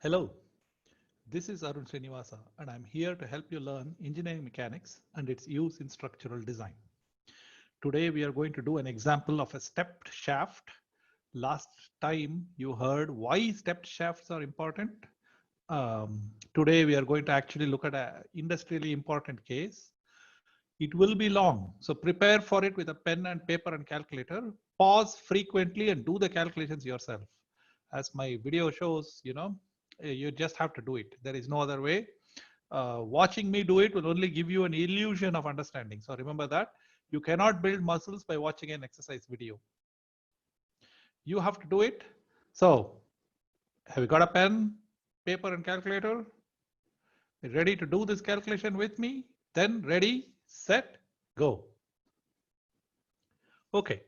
Hello, this is Arun Srinivasa and I'm here to help you learn engineering mechanics and its use in structural design. Today we are going to do an example of a stepped shaft. Last time you heard why stepped shafts are important. Today we are going to actually look at an industrially important case. It will be long, so prepare for it with a pen and paper and calculator. Pause frequently and do the calculations yourself. As my video shows, you just have to do it. There is no other way. Watching me do it will only give you an illusion of understanding. So remember that you cannot build muscles by watching an exercise video. You have to do it. So have you got a pen, paper and calculator? Ready to do this calculation with me? Then ready, set, go. Okay.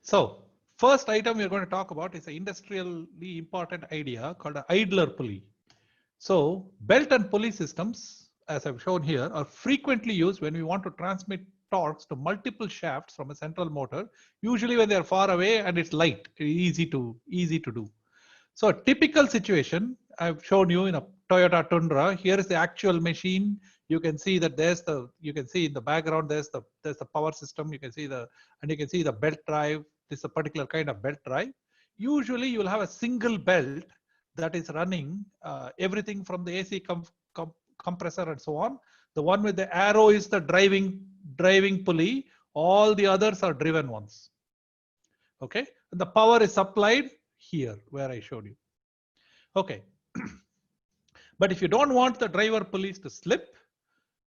So first item we're going to talk about is an industrially important idea called an idler pulley. So belt and pulley systems, as I've shown here, are frequently used when we want to transmit torques to multiple shafts from a central motor, usually when they're far away and it's light, easy to do. So a typical situation I've shown you in a Toyota Tundra. Here is the actual machine. You can see that you can see in the background there's the power system. You can see the belt drive. This is a particular kind of belt drive. Usually you will have a single belt that is running everything from the AC compressor and so on. The one with the arrow is the driving pulley. All the others are driven ones. Okay, and the power is supplied here where I showed you. Okay. But if you don't want the driver pulleys to slip,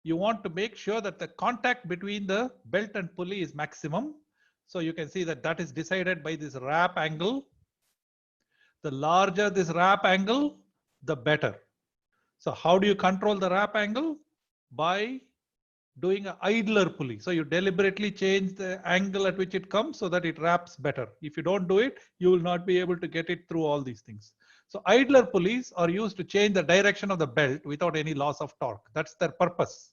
you want to make sure that the contact between the belt and pulley is maximum. So you can see that is decided by this wrap angle. The larger this wrap angle, the better. So how do you control the wrap angle? By doing an idler pulley. So you deliberately change the angle at which it comes so that it wraps better. If you don't do it, you will not be able to get it through all these things. So idler pulleys are used to change the direction of the belt without any loss of torque. That's their purpose.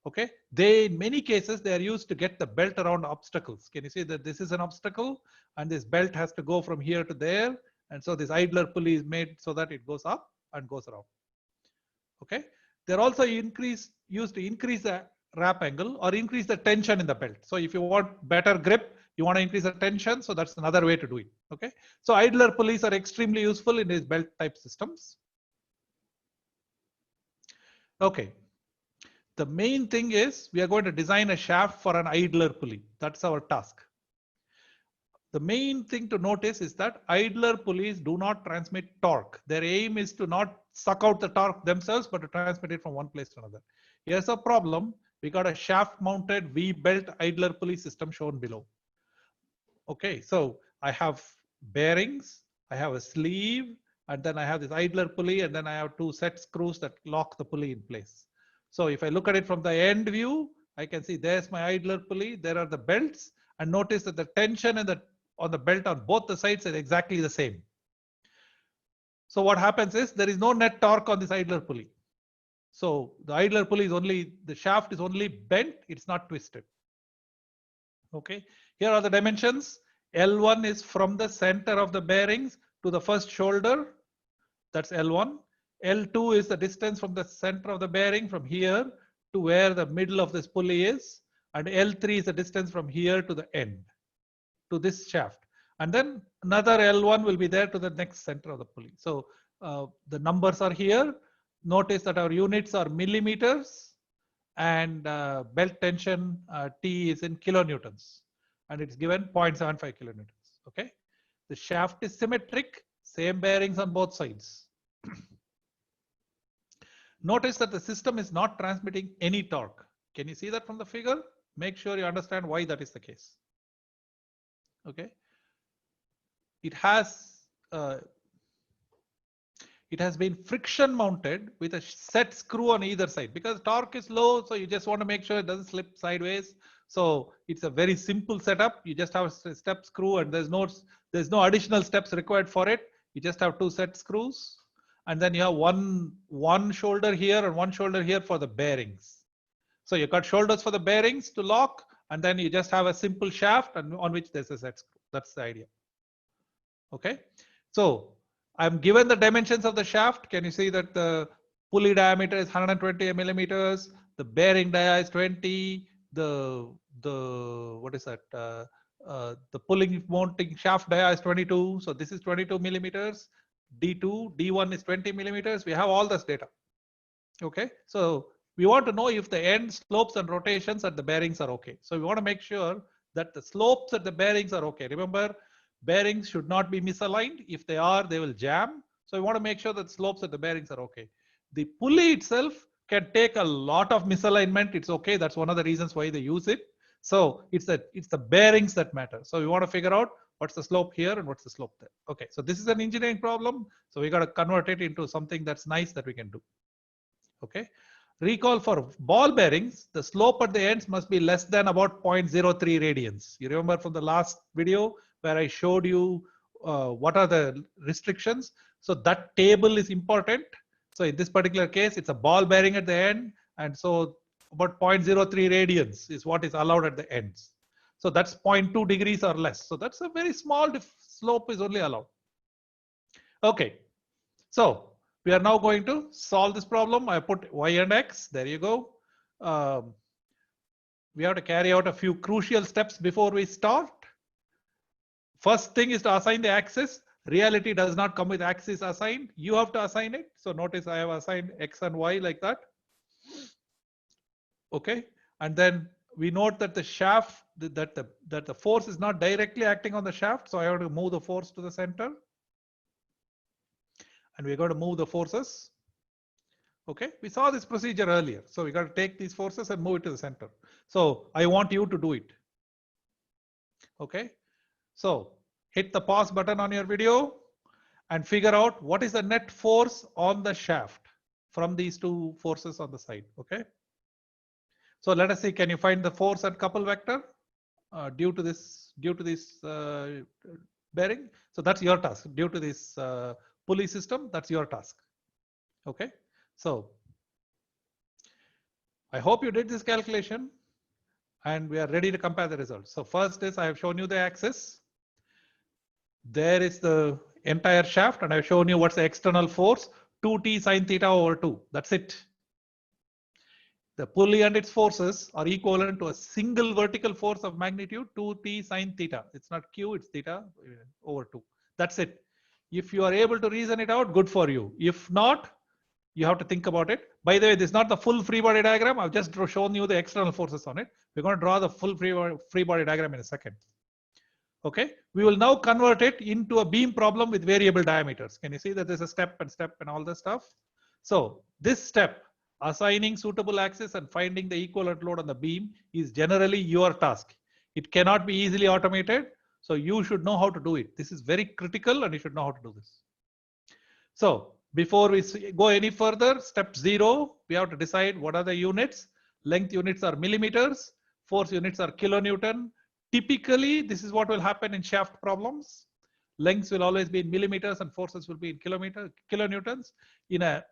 Okay. In many cases, they are used to get the belt around obstacles. Can you see that this is an obstacle and this belt has to go from here to there. And so this idler pulley is made so that it goes up and goes around. Okay. They're also used to increase the wrap angle or increase the tension in the belt. So if you want better grip, you want to increase the tension. So that's another way to do it. Okay. So idler pulleys are extremely useful in these belt type systems. Okay. The main thing is we are going to design a shaft for an idler pulley. That's our task. The main thing to notice is that idler pulleys do not transmit torque. Their aim is to not suck out the torque themselves, but to transmit it from one place to another. Here's a problem. We got a shaft mounted V-belt idler pulley system shown below. Okay, so I have bearings, I have a sleeve, and then I have this idler pulley, and then I have two set screws that lock the pulley in place. So if I look at it from the end view, I can see there's my idler pulley, there are the belts, and notice that the tension on the belt on both the sides is exactly the same. So what happens is there is no net torque on this idler pulley. So the idler pulley the shaft is only bent, it's not twisted. Okay, here are the dimensions. L1 is from the center of the bearings to the first shoulder. That's L1. L2 is the distance from the center of the bearing from here to where the middle of this pulley is. And L3 is the distance from here to the end, to this shaft. And then another L1 will be there to the next center of the pulley. So the numbers are here. Notice that our units are millimeters and belt tension T is in kilonewtons and it's given 0.75 kilonewtons. Okay. The shaft is symmetric, same bearings on both sides. Notice that the system is not transmitting any torque. Can you see that from the figure? Make sure you understand why that is the case. Okay. It has been friction mounted with a set screw on either side because torque is low. So you just want to make sure it doesn't slip sideways. So it's a very simple setup. You just have a step screw and there's no additional steps required for it. You just have two set screws and then you have one shoulder here and one shoulder here for the bearings. So you got shoulders for the bearings to lock and then you just have a simple shaft and on which there's a set screw. That's the idea. Okay. So I'm given the dimensions of the shaft. Can you see that the pulley diameter is 120 millimeters, the bearing dia is 20, the what is that? The pulling mounting shaft dia is 22. So this is 22 millimeters. D2, D1 is 20 millimeters. We have all this data. Okay, so we want to know if the end slopes and rotations at the bearings are okay. So we want to make sure that the slopes at the bearings are okay. Remember, bearings should not be misaligned. If they are, they will jam. So we want to make sure that slopes at the bearings are okay. The pulley itself can take a lot of misalignment. It's okay. That's one of the reasons why they use it. So it's the bearings that matter. So we want to figure out what's the slope here and what's the slope there. Okay, so this is an engineering problem. So we got to convert it into something that's nice that we can do. Okay, recall for ball bearings, the slope at the ends must be less than about 0.03 radians. You remember from the last video where I showed you what are the restrictions. So that table is important. So in this particular case, it's a ball bearing at the end. And so about 0.03 radians is what is allowed at the ends. So that's 0.2 degrees or less. So that's a very small slope is only allowed. Okay, so we are now going to solve this problem. I put y and x. There you go. We have to carry out a few crucial steps before we start. First thing is to assign the axis. Reality does not come with axis assigned. You have to assign it. So notice I have assigned x and y like that. Okay, and then we note that the shaft, that the force is not directly acting on the shaft. So I have to move the force to the center. And we're going to move the forces. Okay, we saw this procedure earlier. So we got to take these forces and move it to the center. So I want you to do it. Okay, so hit the pause button on your video and figure out what is the net force on the shaft from these two forces on the side. Okay, so let us see, can you find the force at couple vector due to this bearing? So that's your task. Due to this pulley system, that's your task. Okay, so I hope you did this calculation and we are ready to compare the results. So first is I have shown you the axis. There is the entire shaft and I've shown you what's the external force, 2t sine theta over 2. That's it. The pulley and its forces are equivalent to a single vertical force of magnitude 2t sine theta. It's not q, it's theta over 2. That's it. If you are able to reason it out, good for you. If not, you have to think about it. By the way, this is not the full free body diagram. I've just shown you the external forces on it. We're going to draw the full free body diagram in a second. Okay, we will now convert it into a beam problem with variable diameters. Can you see that there's a step and all this stuff? So this step, assigning suitable axis and finding the equivalent load on the beam, is generally your task. It cannot be easily automated. So you should know how to do it. This is very critical and you should know how to do this. So before we go any further, step 0, we have to decide what are the units. Length units are millimeters, force units are kilonewton. Typically, this is what will happen in shaft problems. Lengths will always be in millimeters and forces will be in kilonewtons. In a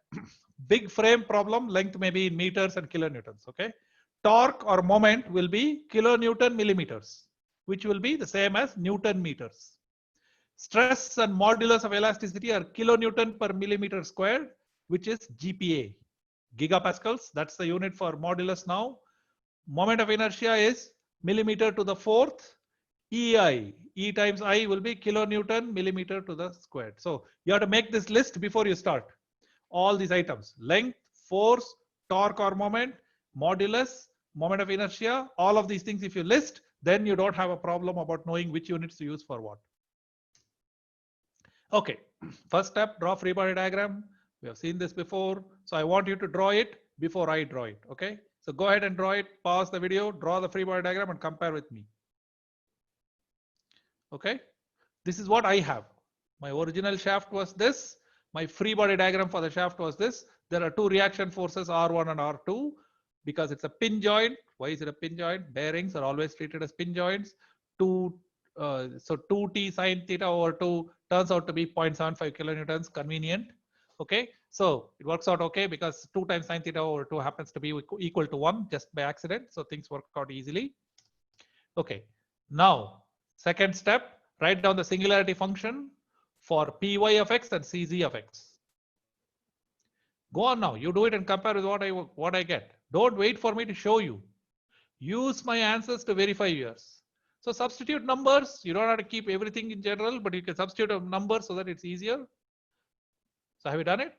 big frame problem, length may be in meters and kilonewtons. Okay, torque or moment will be kilonewton millimeters, which will be the same as Newton meters. Stress and modulus of elasticity are kilonewton per millimeter squared, which is GPa, gigapascals. That's the unit for modulus now. Moment of inertia is millimeter to the fourth. EI, E times I will be kilonewton millimeter to the squared. So you have to make this list before you start. All these items, length, force, torque or moment, modulus, moment of inertia, all of these things if you list, then you don't have a problem about knowing which units to use for what. Okay, first step, draw free body diagram. We have seen this before. So I want you to draw it before I draw it. Okay, so go ahead and draw it, pause the video, draw the free body diagram and compare with me. Okay, this is what I have. My original shaft was this. My free body diagram for the shaft was this. There are two reaction forces, R1 and R2, because it's a pin joint. Why is it a pin joint? Bearings are always treated as pin joints. So 2t sine theta over 2 turns out to be 0.75 kilonewtons, convenient. Okay, so it works out okay because 2 times sine theta over 2 happens to be equal to 1 just by accident. So things work out easily. Okay, now second step, write down the singularity function for Py of x and Cz of x. Go on now. You do it and compare with what I get. Don't wait for me to show you. Use my answers to verify yours. So substitute numbers. You don't have to keep everything in general, but you can substitute a number so that it's easier. So have you done it?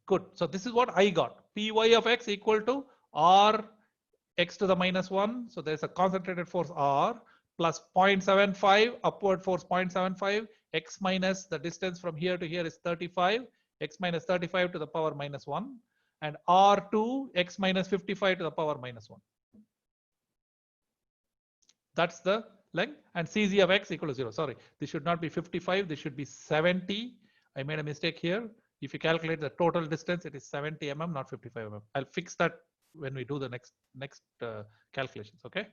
Good. So this is what I got. Py of x equal to r x to the minus 1. So there's a concentrated force r plus 0.75, upward force 0.75, x minus the distance from here to here is 35, x minus 35 to the power minus 1, and r2 x minus 55 to the power minus 1. That's the length, and Cz of x equal to 0. Sorry, this should not be 55, this should be 70. I made a mistake here. If you calculate the total distance, it is 70 mm, not 55 mm. I'll fix that when we do the next calculations. Okay.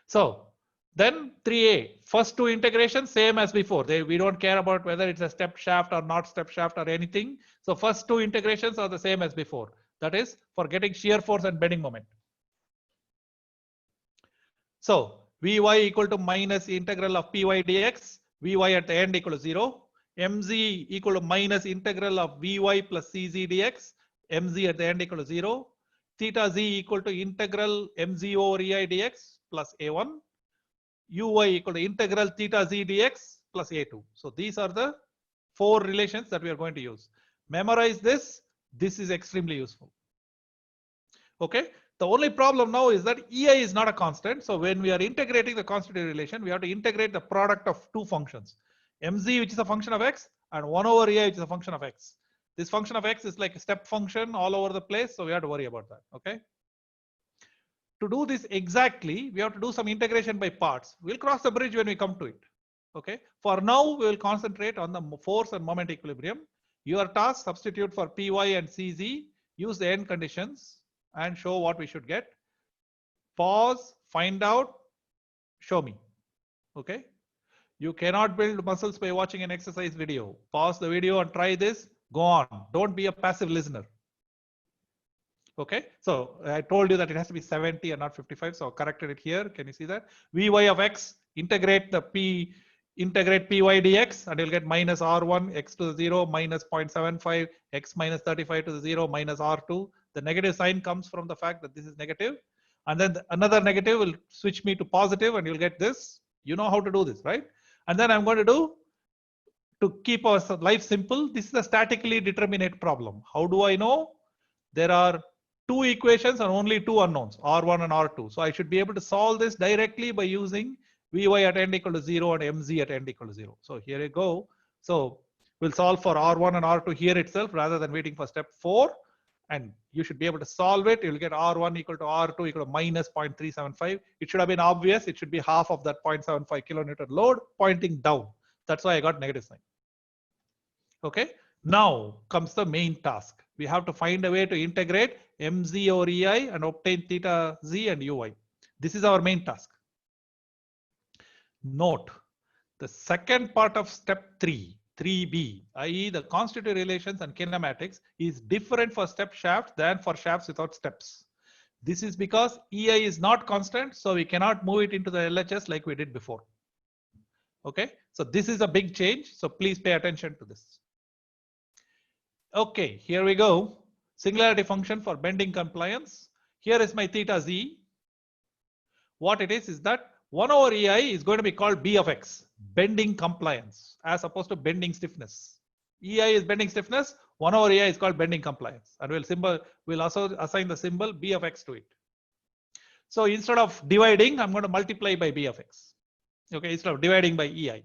So then 3a, first two integrations same as before. We don't care about whether it's a step shaft or not step shaft or anything. So first two integrations are the same as before. That is for getting shear force and bending moment. So Vy equal to minus integral of Py dx, Vy at the end equal to 0. Mz equal to minus integral of Vy plus Cz dx, Mz at the end equal to 0. Theta z equal to integral Mz over Ei dx plus A1. Uy equal to integral theta z dx plus A2. So these are the four relations that we are going to use. Memorize this. This is extremely useful. Okay. The only problem now is that Ei is not a constant. So when we are integrating the constitutive relation, we have to integrate the product of two functions. Mz, which is a function of x, and 1 over Ei, which is a function of x. This function of x is like a step function all over the place. So we have to worry about that. Okay. To do this exactly, we have to do some integration by parts. We'll cross the bridge when we come to it. Okay. For now, we will concentrate on the force and moment equilibrium. Your task, substitute for Py and Cz, use the end conditions, and show what we should get. Pause, find out, show me. Okay. You cannot build muscles by watching an exercise video. Pause the video and try this. Go on. Don't be a passive listener. Okay. So I told you that it has to be 70 and not 55. So I corrected it here. Can you see that? Vy of x, integrate Py dx, and you'll get minus r1 x to the 0 minus 0.75 x minus 35 to the 0 minus r2. The negative sign comes from the fact that this is negative, and then another negative will switch me to positive, and you'll get this. You know how to do this, right? And then I'm going to keep our life simple. This is a statically determinate problem. How do I know? There are two equations and only two unknowns, r1 and r2. So I should be able to solve this directly by using Vy at end equal to 0 and Mz at end equal to 0. So here you go. So we'll solve for r1 and r2 here itself rather than waiting for step 4. And you should be able to solve it. You'll get r1 equal to r2 equal to minus 0.375. It should have been obvious. It should be half of that 0.75 kilonewton load pointing down. That's why I got negative sign. Okay. Now comes the main task. We have to find a way to integrate Mz over Ei and obtain theta z and Uy. This is our main task. Note, the second part of step 3b, i.e. the constitutive relations and kinematics, is different for step shafts than for shafts without steps. This is because Ei is not constant, so we cannot move it into the LHS like we did before. Okay, so this is a big change, so please pay attention to this. Okay, here we go. Singularity function for bending compliance. Here is my theta z. What it is that 1 over Ei is going to be called B of x, bending compliance, as opposed to bending stiffness. Ei is bending stiffness, 1 over Ei is called bending compliance, and we'll also assign the symbol B of x to it. So instead of dividing, I'm going to multiply by B of x. Okay, instead of dividing by Ei.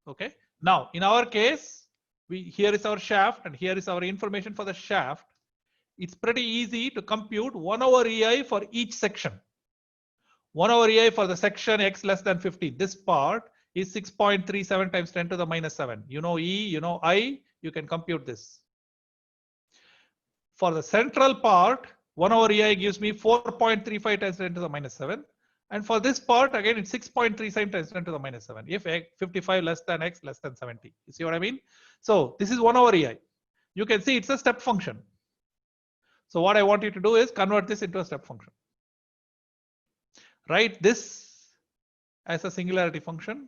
Okay, now in our case, here is our shaft and here is our information for the shaft. It's pretty easy to compute 1 over Ei for each section. 1 over Ei for the section x less than 50. This part is 6.37 times 10 to the minus 7. You know E, you know I, you can compute this. For the central part, 1 over Ei gives me 4.35 times 10 to the minus 7. And for this part, again, it's 6.37 times 10 to the minus 7. If 55 less than x less than 70. You see what I mean? So this is 1 over Ei. You can see it's a step function. So what I want you to do is convert this into a step function. Write this as a singularity function.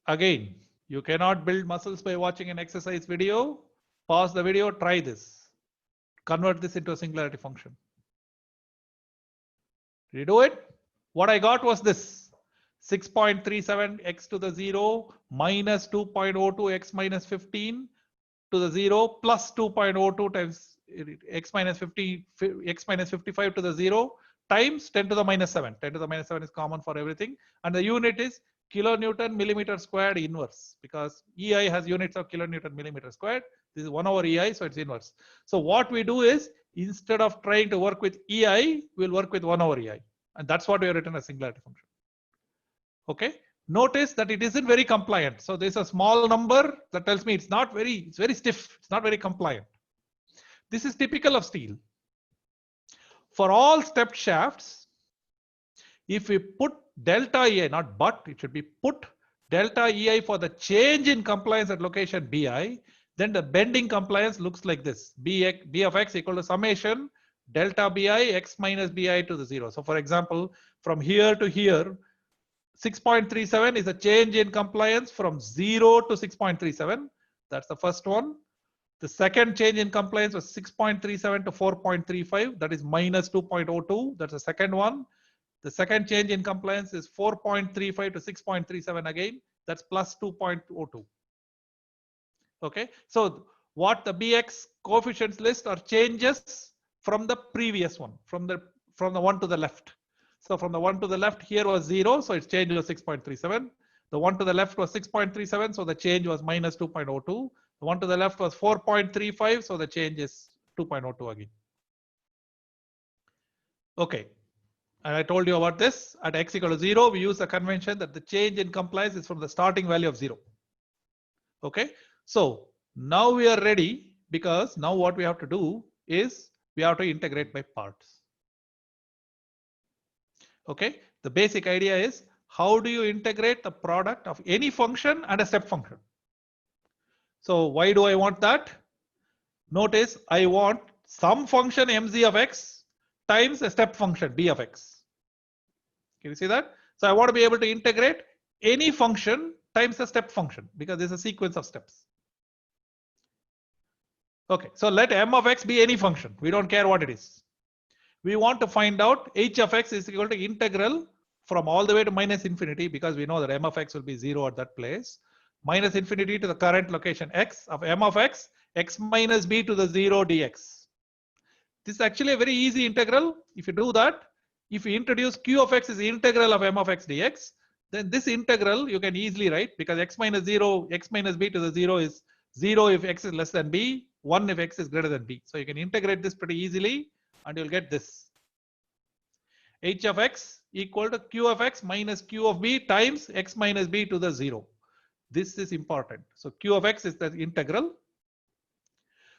Again, you cannot build muscles by watching an exercise video. Pause the video, try this. Convert this into a singularity function. Did you do it? What I got was this. 6.37 x to the 0 minus 2.02 x minus 15 to the 0 plus 2.02 times x minus 50 x minus 55 to the 0 times 10 to the minus 7. 10 to the minus 7 is common for everything, and the unit is kilonewton millimeter squared inverse, because EI has units of kilonewton millimeter squared. This is 1 over EI, so it's inverse. So what we do is, instead of trying to work with EI, we'll work with 1 over EI, and that's what we have written as singularity function. Okay. Notice that it isn't very compliant. So there's a small number that tells me it's very stiff. It's not very compliant. This is typical of steel. For all stepped shafts, if we put delta EI, not but, it should be put delta EI for the change in compliance at location BI, then the bending compliance looks like this. B of x equal to summation delta BI x minus BI to the 0. So for example, from here to here, 6.37 is a change in compliance from 0 to 6.37. That's the first one. The second change in compliance was 6.37 to 4.35. That is minus 2.02. That's the second one. The second change in compliance is 4.35 to 6.37 again. That's plus 2.02. Okay. So what the BX coefficients list are changes from the previous one, from the one to the left. So from the one to the left here was 0, so its change was 6.37. The one to the left was 6.37, so the change was minus 2.02. The one to the left was 4.35, so the change is 2.02 again. Okay, and I told you about this. At x equal to 0, we use the convention that the change in compliance is from the starting value of 0. Okay, so now we are ready, because now what we have to do is we have to integrate by parts. Okay, the basic idea is, how do you integrate the product of any function and a step function? So why do I want that? Notice I want some function mz of x times a step function b of x. Can you see that? So I want to be able to integrate any function times a step function, because there's a sequence of steps. Okay, so let m of x be any function. We don't care what it is. We want to find out h of x is equal to integral from all the way to minus infinity, because we know that m of x will be 0 at that place, minus infinity to the current location x of m of x, x minus b to the 0 dx. This is actually a very easy integral. If you do that, if you introduce q of x is the integral of m of x dx, then this integral you can easily write, because x minus 0, x minus b to the 0 is 0 if x is less than b, 1 if x is greater than b. So you can integrate this pretty easily, and you'll get this. H of x equal to q of x minus q of b times x minus b to the 0. This is important. So q of x is the integral.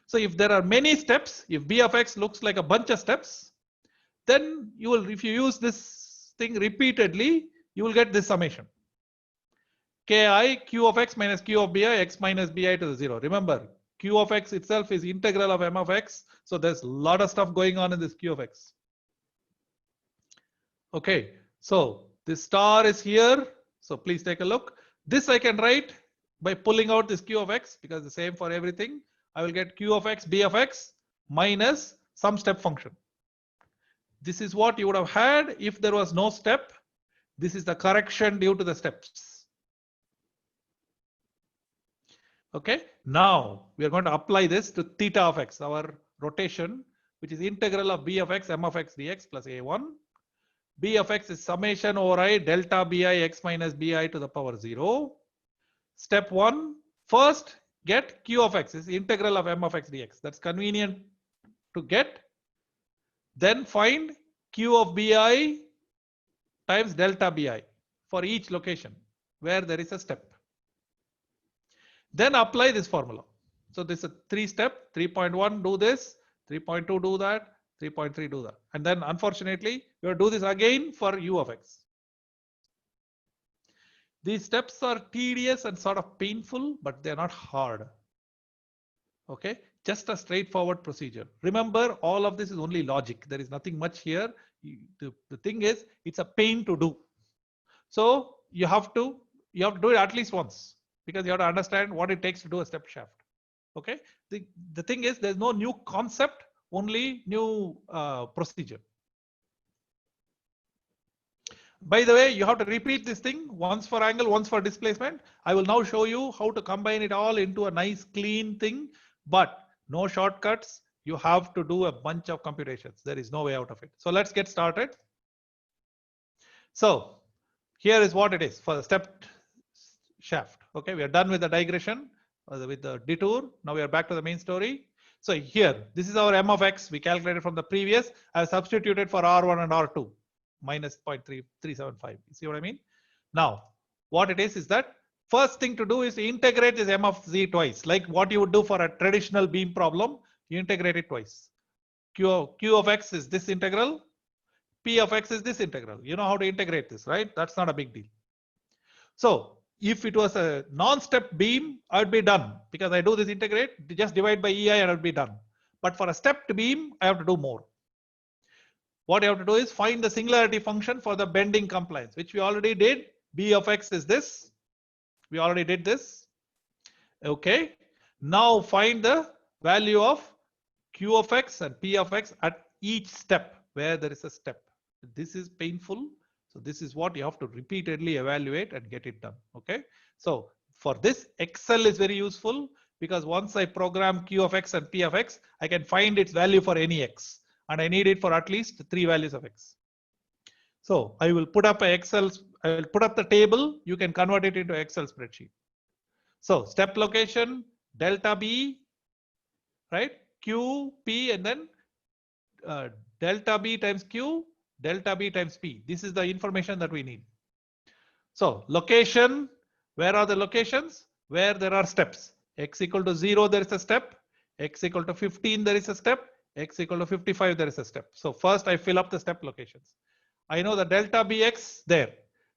So if there are many steps, if b of x looks like a bunch of steps, then you will, if you use this thing repeatedly, you will get this summation. Ki q of x minus q of bi x minus bi to the 0. Remember, q of x itself is integral of m of x. So there's a lot of stuff going on in this q of x. Okay, so this star is here. So please take a look. This I can write by pulling out this q of x, because the same for everything. I will get q of x b of x minus some step function. This is what you would have had if there was no step. This is the correction due to the steps. Okay, now we are going to apply this to theta of x, our rotation, which is integral of b of x m of x dx plus a1. B of x is summation over I delta bi x minus bi to the power 0. Step 1, first get q of x is the integral of m of x dx. That's convenient to get. Then find q of bi times delta bi for each location where there is a step. Then apply this formula. So this is a 3-step, 3.1 do this, 3.2 do that, 3.3 do that. And then unfortunately, you have to do this again for u of x. These steps are tedious and sort of painful, but they're not hard. Okay, just a straightforward procedure. Remember, all of this is only logic. There is nothing much here. The thing is, it's a pain to do. So you have to you have to do it at least once because you have to understand what it takes to do a step shaft. Okay. The thing is, there's no new concept, only new procedure. By the way, you have to repeat this thing once for angle, once for displacement. I will now show you how to combine it all into a nice clean thing, but no shortcuts. You have to do a bunch of computations. There is no way out of it. So let's get started. So here is what it is for the step shaft. Okay, we are done with the digression, with the detour. Now we are back to the main story. So here, this is our m of x we calculated from the previous. I have substituted for R1 and R2 minus 0.375. You see what I mean? Now, what it is that first thing to do is to integrate this m of z twice, like what you would do for a traditional beam problem. You integrate it twice. Q of x is this integral. P of x is this integral. You know how to integrate this, right? That's not a big deal. So if it was a non-step beam, I would be done because I do this integrate, just divide by EI and I would be done. But for a stepped beam, I have to do more. What you have to do is find the singularity function for the bending compliance, which we already did. B of x is this. We already did this. Okay. Now find the value of Q of x and P of x at each step where there is a step. This is painful. So this is what you have to repeatedly evaluate and get it done. Okay. So for this, Excel is very useful because once I program Q of x and P of x, I can find its value for any x. And I need it for at least 3 values of x. So I will put up I will put up the table. You can convert it into Excel spreadsheet. So step location, delta B, right? Q, P, and then delta B times Q, delta B times P. This is the information that we need. So location, where are the locations? Where there are steps. X equal to 0, there is a step. X equal to 15, there is a step. X equal to 55, there is a step. So first I fill up the step locations. I know the delta Bx there,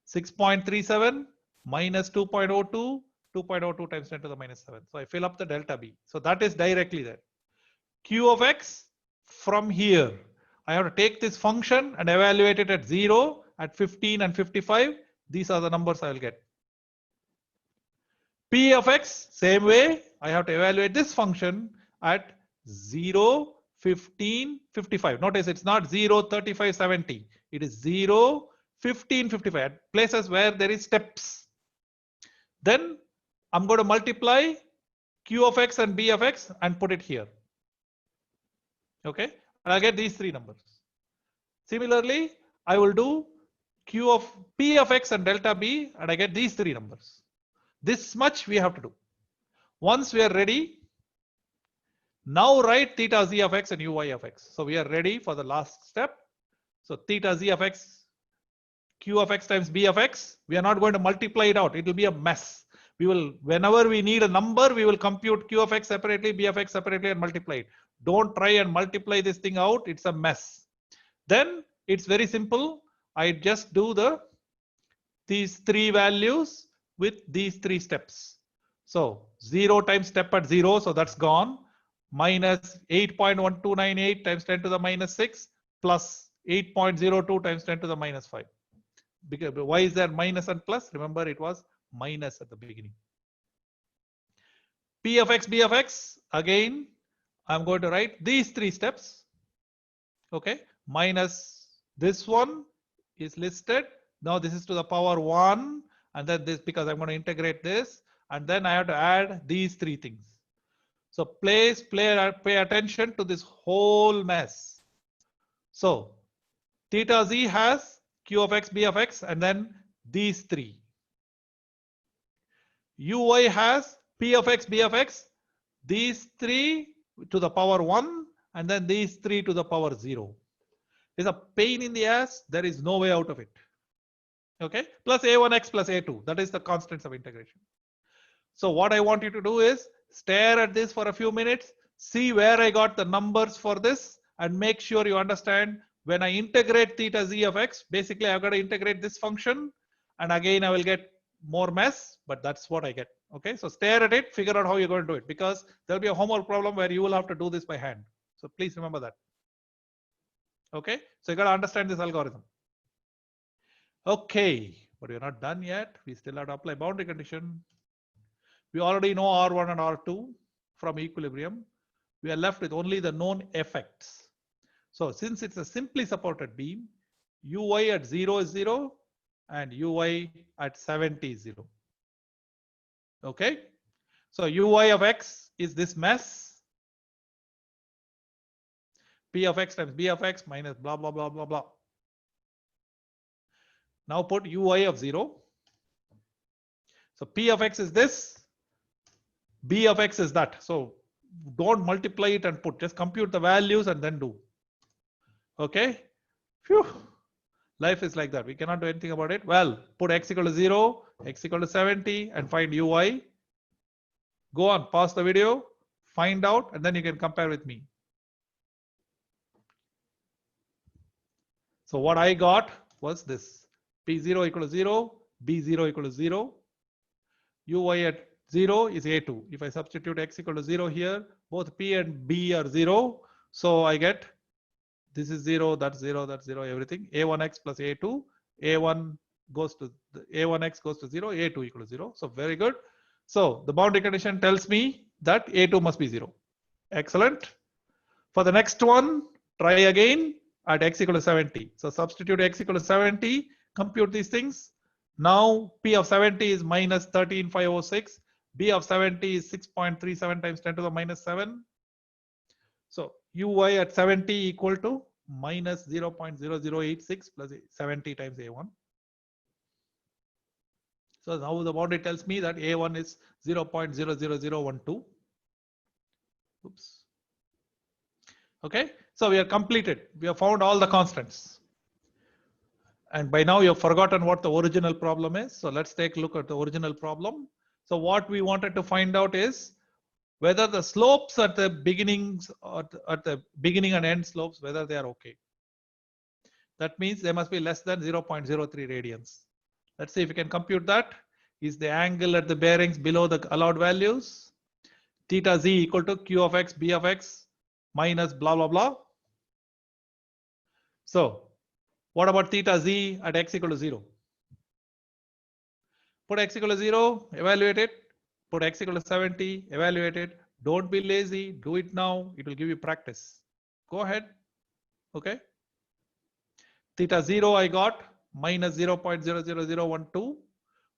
6.37 minus 2.02, 2.02 times 10 to the minus 7. So I fill up the delta B. So that is directly there. Q of x, from here, I have to take this function and evaluate it at 0, at 15 and 55. These are the numbers I will get. P of x, same way, I have to evaluate this function at 0, 15, 55. Notice it's not 0, 35, 70. It is 0, 15, 55 at places where there is steps. Then I'm going to multiply Q of x and B of x and put it here. Okay, and I'll get these 3 numbers. Similarly, I will do Q of P of x and delta B and I get these 3 numbers. This much we have to do. Once we are ready, now write theta z of x and uy of x. So we are ready for the last step. So theta z of x, Q of x times B of x, we are not going to multiply it out. It will be a mess. We will, whenever we need a number, we will compute Q of x separately, B of x separately and multiply it. Don't try and multiply this thing out. It's a mess. Then it's very simple. I just do these 3 values with these 3 steps. So 0 times step at 0. So that's gone. Minus 8.1298 times 10 to the minus 6 plus 8.02 times 10 to the minus 5. Because why is there minus and plus? Remember, it was minus at the beginning. P of x, B of x, again, I'm going to write these 3 steps. Okay, minus this one is listed. Now this is to the power 1, and then this, because I'm going to integrate this, and then I have to add these 3 things. So pay attention to this whole mess. So theta z has Q of x, B of x, and then these 3. Uy has P of x, B of x, these 3 to the power 1, and then these 3 to the power 0. It's a pain in the ass. There is no way out of it. Okay, plus a1x plus a2. That is the constants of integration. So what I want you to do is stare at this for a few minutes, see where I got the numbers for this, and make sure you understand when I integrate theta z of x, basically I've got to integrate this function, and again I will get more mess, but that's what I get. Okay, so stare at it, figure out how you're going to do it, because there'll be a homework problem where you will have to do this by hand. So please remember that. Okay, so you got to understand this algorithm. Okay, but we're not done yet. We still have to apply boundary condition. We already know R1 and R2 from equilibrium. We are left with only the known effects. So since it's a simply supported beam, Uy at 0 is 0 and Uy at 70 is 0. Okay. So Uy of x is this mess. P of x times B of x minus blah, blah, blah, blah, blah. Now put Uy of 0. So P of x is this. B of x is that. So don't multiply it and put, just compute the values and then do. Okay. Phew. Life is like that. We cannot do anything about it. Well, put x equal to 0, x equal to 70 and find Uy. Go on, pause the video, find out, and then you can compare with me. So what I got was this. P0 equal to 0, B0 equal to 0. Uy at 0 is A2. If I substitute x equal to 0 here, both P and B are 0. So I get this is 0, that's 0, that's 0, everything. A1x plus A2. A1 goes to A1x goes to 0, A2 equal to 0. So very good. So the boundary condition tells me that A2 must be 0. Excellent. For the next one, try again at x equal to 70. So substitute x equal to 70, compute these things. Now P of 70 is minus 13,506. B of 70 is 6.37 times 10 to the minus 7. So Uy at 70 equal to minus 0.0086 plus 70 times A1. So now the boundary tells me that A1 is 0.00012. Oops. Okay, so we are completed. We have found all the constants. And by now you have forgotten what the original problem is. So let's take a look at the original problem. So what we wanted to find out is whether the slopes at the beginnings or at the beginning and end slopes, whether they are okay. That means they must be less than 0.03 radians. Let's see if we can compute that. Is the angle at the bearings below the allowed values? Theta z equal to q of x, b of x minus blah, blah, blah. So what about theta z at x equal to 0? Put x equal to 0, evaluate it. Put x equal to 70, evaluate it. Don't be lazy. Do it now. It will give you practice. Go ahead. Okay. Theta 0 I got minus 0.00012,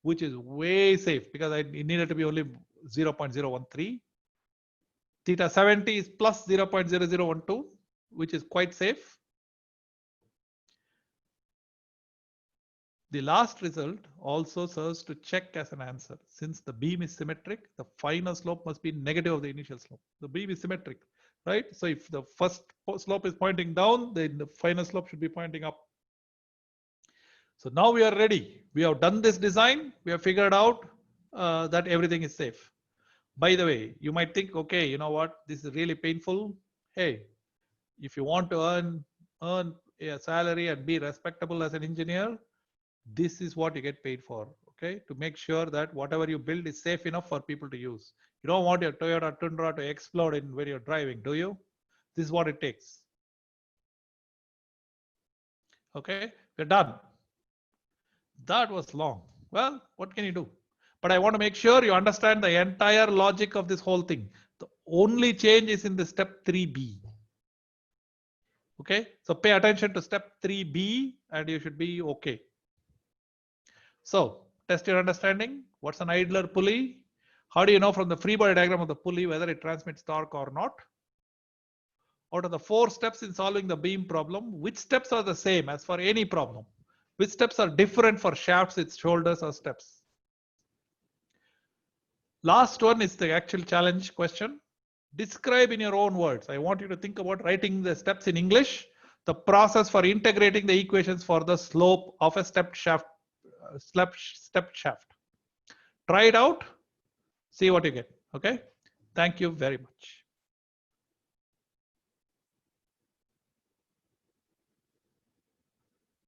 which is way safe because it needed to be only 0.013. Theta 70 is plus 0.0012, which is quite safe. The last result also serves to check as an answer. Since the beam is symmetric, the final slope must be negative of the initial slope. The beam is symmetric, right? So if the first slope is pointing down, then the final slope should be pointing up. So now we are ready. We have done this design. We have figured out that everything is safe. By the way, you might think, okay, you know what? This is really painful. Hey, if you want to earn a salary and be respectable as an engineer, this is what you get paid for. Okay, to make sure that whatever you build is safe enough for people to use. You don't want your Toyota Tundra to explode when you're driving, do you? This is what it takes. Okay, we're done. That was long. Well, what can you do? But I want to make sure you understand the entire logic of this whole thing. The only change is in the step 3B. Okay, so pay attention to step 3B and you should be okay. So test your understanding. What's an idler pulley? How do you know from the free body diagram of the pulley whether it transmits torque or not? Out of the 4 steps in solving the beam problem, which steps are the same as for any problem? Which steps are different for shafts, its shoulders or steps? Last one is the actual challenge question. Describe in your own words. I want you to think about writing the steps in English, the process for integrating the equations for the slope of a stepped shaft. Try it out, see what you get. Okay, thank you very much.